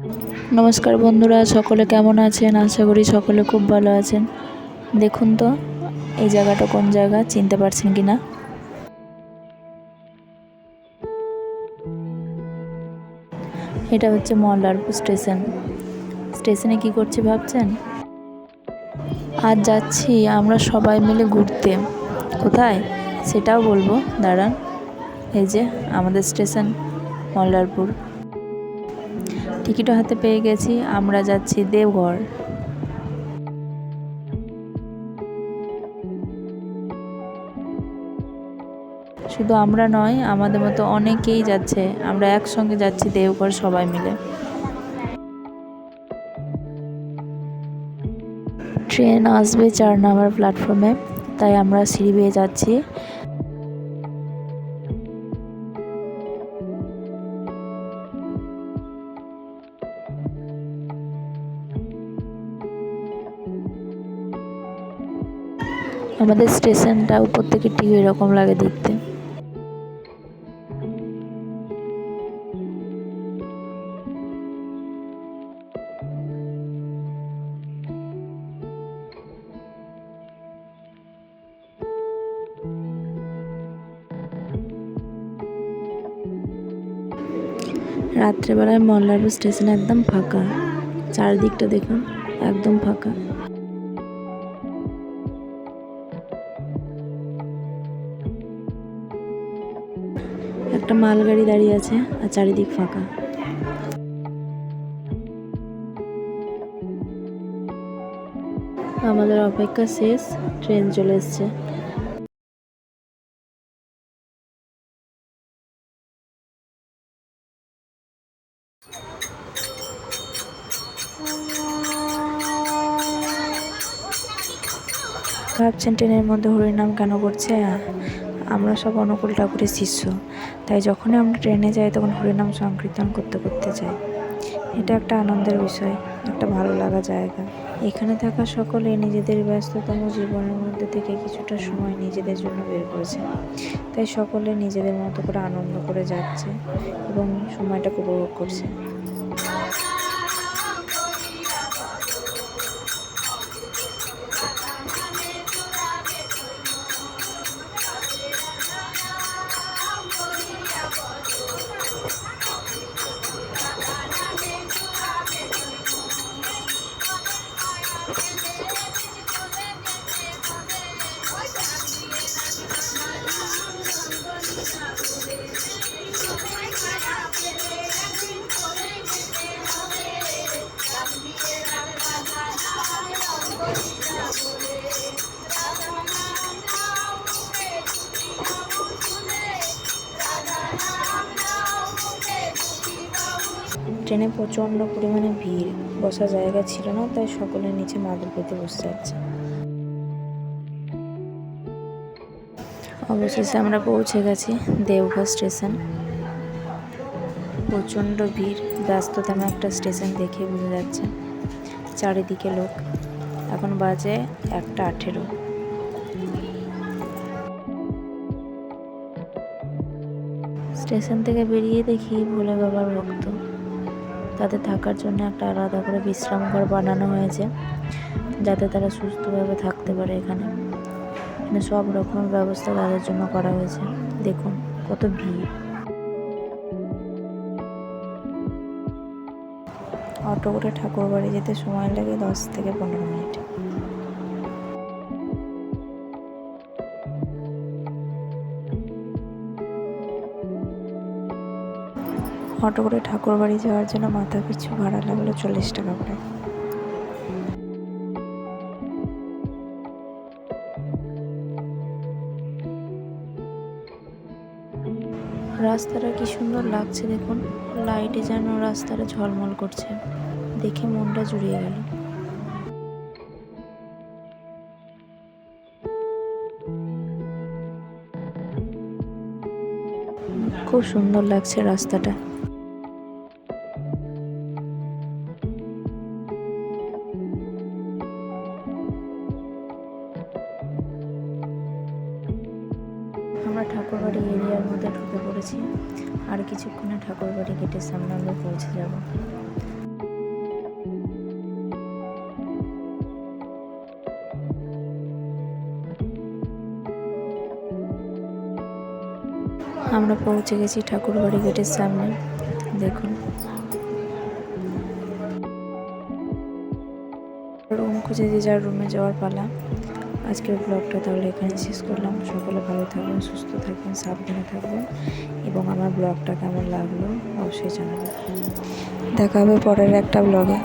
নমস্কার বন্ধুরা, সকলে কেমন আছেন? আশা করি সকলে খুব ভালো আছেন। দেখুন তো এই জায়গাটা কোন জায়গা, চিনতে পারছেন কিনা? এটা হচ্ছে মল্লারপুর স্টেশন। স্টেশনে কি করছি ভাবছেন? আজ যাচ্ছি আমরা সবাই মিলে ঘুরতে। কোথায় সেটাও বলবো, দাঁড়ান। এই যে আমাদের স্টেশন মল্লারপুর। টিকিটও হাতে পেয়ে গেছি, আমরা যাচ্ছি দেওঘর। শুধু আমরা নয়, আমাদের মতো অনেকেই যাচ্ছে। আমরা একসঙ্গে যাচ্ছি দেওঘর সবাই মিলে। ট্রেন আসবে 4 নম্বর প্ল্যাটফর্মে, তাই আমরা সিঁড়ি বেয়ে যাচ্ছি। আমাদের স্টেশনটা উপর থেকে ঠিক এরকম লাগে দেখতে। রাত্রেবেলায় মল্লারপুর স্টেশন একদম ফাঁকা। চারিদিকটা দেখুন, একদম ফাঁকা। একটা মালগাড়ি দাঁড়িয়ে আছে আর চারিদিক ফাঁকা। আমাদের অপেক্ষা শেষ, ট্রেন চলে এসছে। ভাবছেন ট্রেনের মধ্যে হরিনাম কেন করছে? আমরা সব অনুকূল ঠাকুরের শিষ্য, তাই যখনই আমরা ট্রেনে যাই তখন হরিনাম সংকীর্তন করতে করতে যাই। এটা একটা আনন্দের বিষয়, একটা ভালো লাগা জায়গা। এখানে থাকা সকলে নিজেদের ব্যস্ততম জীবনের মধ্যে থেকে কিছুটা সময় নিজেদের জন্য বের করেছে, তাই সকলে নিজেদের মতো করে আনন্দ করে যাচ্ছে এবং সময়টাকে উপভোগ করছে। ট্রেনে প্রচণ্ড পরিমাণে ভিড়, বসার জায়গা ছিল না, তাই সকলে নিচে মাদুর পেতে বসে যাচ্ছে। অবশেষে আমরা পৌঁছে গেছি দেওঘর স্টেশন। প্রচণ্ড ভিড়, ব্যস্ততম একটা স্টেশন দেখে বোঝা যাচ্ছে। চারিদিকে লোক। এখন বাজে 1:18। স্টেশন থেকে বেরিয়ে দেখি ভোলে বাবার ভক্ত। তাদের থাকার জন্য একটা আলাদা করে বিশ্রাম ঘর বানানো হয়েছে, যাতে তারা সুস্থভাবে থাকতে পারে। এখানে সব রকমের ব্যবস্থা তাদের জন্য করা হয়েছে। দেখুন কত ভিড়। অটো করে ঠাকুর বাড়ি যেতে সময় লাগে 10 থেকে 15 মিনিট। অটো করে ঠাকুর বাড়ি যাওয়ার জন্য মাথা পিছু ভাড়া লাগলো 40 টাকা করে। রাস্তাটা কি সুন্দর লাগছে দেখুন, লাইটে যেন রাস্তাটা ঝলমল করছে, দেখে মনটা জুড়িয়ে গেল। খুব সুন্দর লাগছে রাস্তাটা। আমরা ঠাকুরবাড়ি এরিয়ার মধ্যে ঢুকে পড়েছি, আর কিছুক্ষণে ঠাকুরবাড়ি গেটের সামনে আমরা পৌঁছে যাব। আমরা পৌঁছে গেছি ঠাকুরবাড়ি গেটের সামনে। দেখুন, রুম খুঁজে যে যার রুমে যাওয়ার পালা। আজকের ব্লগটা তাহলে এখানে শেষ করলাম। সকলে ভালো থাকবেন, সুস্থ থাকবেন, সাবধানে থাকবেন এবং আমার ব্লগটা কেমন লাগলো অবশ্যই জানাবেন। দেখা হবে পরের একটা ব্লগে।